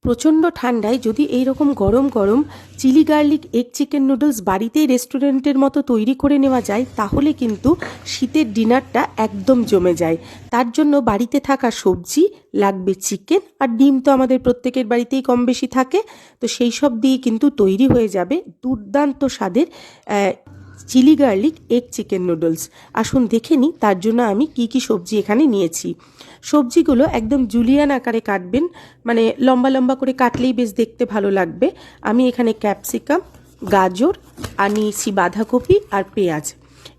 প্রচণ্ড ঠান্ডায় যদি এইরকম গরম গরম chilli garlic egg chicken noodles বাড়িতেই রেস্টুরেন্টের মতো তৈরি করে নেওয়া যায়, তাহলে কিন্তু শীতের ডিনারটা একদম জমে যায়। তার জন্য বাড়িতে থাকা সবজি লাগবে চিকেন আর ডিম, তো আমাদের প্রত্যেকের বাড়িতেই কম বেশি থাকে। তো সেই সব দিয়ে কিন্তু তৈরি হয়ে যাবে দুর্দান্ত স্বাদের chilli garlic egg chicken noodles. আসুন দেখে নিই তার জন্য আমি কি কি সবজি এখানে নিয়েছি। সবজিগুলো একদম জুলিয়ান আকারে কাটবেন, মানে লম্বা লম্বা করে কাটলেই বেশ দেখতে ভালো লাগবে। আমি এখানে ক্যাপসিকাম, গাজর আর নিয়েছি বাঁধাকপি আর পেঁয়াজ।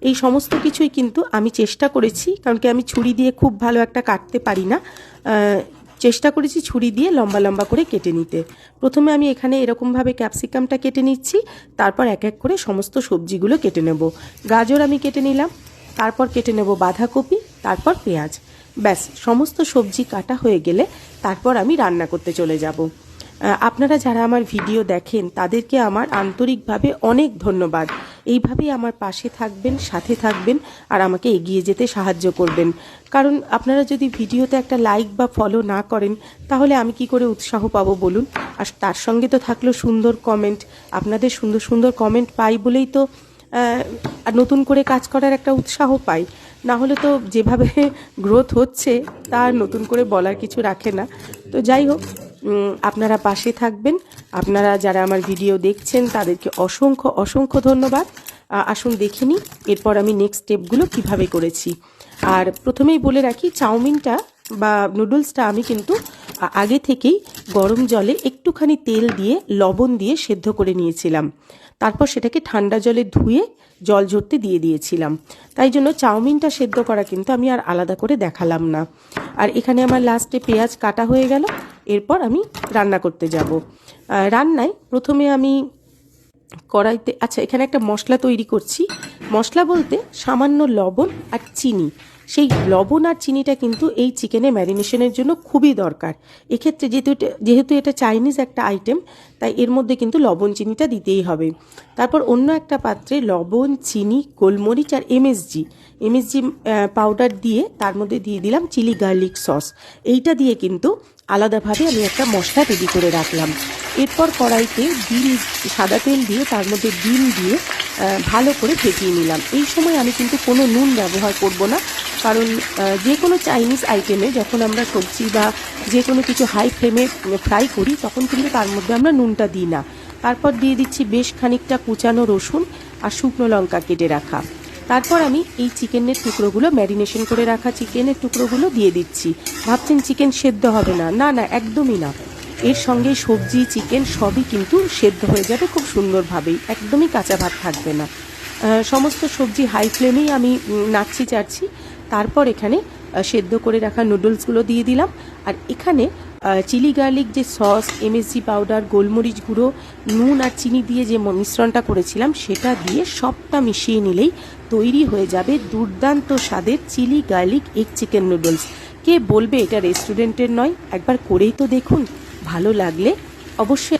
এই সমস্ত কিছুই কিন্তু আমি চেষ্টা করেছি, কারণ কি আমি ছুরি দিয়ে খুব ভালো একটা কাটতে পারি না, চেষ্টা করেছি ছুরি দিয়ে লম্বা লম্বা করে কেটে নিতে। প্রথমে আমি এখানে এরকমভাবে ক্যাপসিকামটা কেটে নিচ্ছি, তারপর এক এক করে সমস্ত সবজিগুলো কেটে নেব। গাজর আমি কেটে নিলাম, তারপর কেটে নেব বাঁধাকপি, তারপর পেঁয়াজ। ব্যাস, সমস্ত সবজি কাটা হয়ে গেলে তারপর আমি রান্না করতে চলে যাব। আপনারা যারা আমার ভিডিও দেখেন তাদেরকে আমার আন্তরিকভাবে অনেক ধন্যবাদ। এইভাবেই আমার পাশে থাকবেন, সাথে থাকবেন আর আমাকে এগিয়ে যেতে সাহায্য করবেন। কারণ আপনারা যদি ভিডিওতে একটা লাইক বা ফলো না করেন তাহলে আমি কি করে উৎসাহ পাবো বলুন। আর তার সঙ্গে তো থাকলো সুন্দর কমেন্ট। আপনাদের সুন্দর সুন্দর কমেন্ট পাই বলেই তো নতুন করে কাজ করার একটা উৎসাহ পাই। না হলে তো যেভাবে গ্রোথ হচ্ছে তার নতুন করে বলার কিছু রাখে না। তো যাই হোক, আপনারা পাশে থাকবেন। আপনারা যারা আমার ভিডিও দেখছেন তাদেরকে অসংখ্য অসংখ্য ধন্যবাদ। আসুন দেখে নিই এরপর আমি নেক্সট স্টেপগুলো কিভাবে করেছি। আর প্রথমেই বলে রাখি, চাউমিনটা বা নুডলসটা আমি কিন্তু আগে থেকেই গরম জলে একটুখানি তেল দিয়ে লবণ দিয়ে সেদ্ধ করে নিয়েছিলাম। তারপর সেটাকে ঠান্ডা জলে ধুয়ে জল ঝরতে দিয়ে দিয়েছিলাম। তাই জন্য চাউমিনটা সেদ্ধ করা কিন্তু আমি আর আলাদা করে দেখালাম না। আর এখানে আমার লাস্টে পেঁয়াজ কাটা হয়ে গেল। এরপর আমি রান্না করতে যাব। রান্নায় প্রথমে আমি কড়াইতে, এখানে একটা মশলা তৈরি করছি। মশলা বলতে সামান্য লবণ আর চিনি। সেই লবণ আর চিনিটা কিন্তু এই চিকেনে ম্যারিনেশনের জন্য খুবই দরকার। এক্ষেত্রে যেহেতু এটা চাইনিজ একটা আইটেম, তাই এর মধ্যে কিন্তু লবণ চিনিটা দিতেই হবে। তারপর অন্য একটা পাত্রে লবণ, চিনি, গোলমরিচ আর এমএসজি পাউডার দিয়ে তার মধ্যে দিয়ে দিলাম চিলি গার্লিক সস। এইটা দিয়ে কিন্তু আলাদাভাবে আমি একটা মশলা রেডি করে রাখলাম। এরপর কড়াইতে সাদা তেল দিয়ে তার মধ্যে ডিম দিয়ে ভালো করে ফেটিয়ে নিলাম। এই সময় আমি কিন্তু কোনো নুন ব্যবহার করব না, কারণ যে কোনো চাইনিজ আইটেমে যখন আমরা সবজি বা যে কোনো কিছু হাই ফ্লেমে ফ্রাই করি তখন কিন্তু তার মধ্যে আমরা নুনটা দিই না। তারপর দিয়ে দিচ্ছি বেশ খানিকটা কুচানো রসুন আর শুকনো লঙ্কা কেটে রাখা। তারপর আমি এই চিকেনের টুকরোগুলো, ম্যারিনেশন করে রাখা চিকেনের টুকরোগুলো দিয়ে দিচ্ছি। ভাবছেন চিকেন সেদ্ধ হবে না? না না, একদমই না। এর সঙ্গে সবজি, চিকেন সবই কিন্তু সেদ্ধ হয়ে যাবে খুব সুন্দরভাবেই, একদমই কাঁচা ভাত থাকবে না। সমস্ত সবজি হাই ফ্লেমেই আমি নাড়ছি চাড়ছি। তারপর এখানে সেদ্ধ করে রাখা নুডলসগুলো দিয়ে দিলাম। আর এখানে চিলি গার্লিক যে সস, এমএসজি পাউডার, গোলমরিচ গুঁড়ো, নুন আর চিনি দিয়ে যে মিশ্রণটা করেছিলাম সেটা দিয়ে সবটা মিশিয়ে নিলেই তৈরি হয়ে যাবে দুর্দান্ত স্বাদের chilli garlic egg chicken noodles. কে বলবে এটা রেস্টুরেন্টের নয়? একবার করেই তো দেখুন। ভালো লাগলে অবশ্যই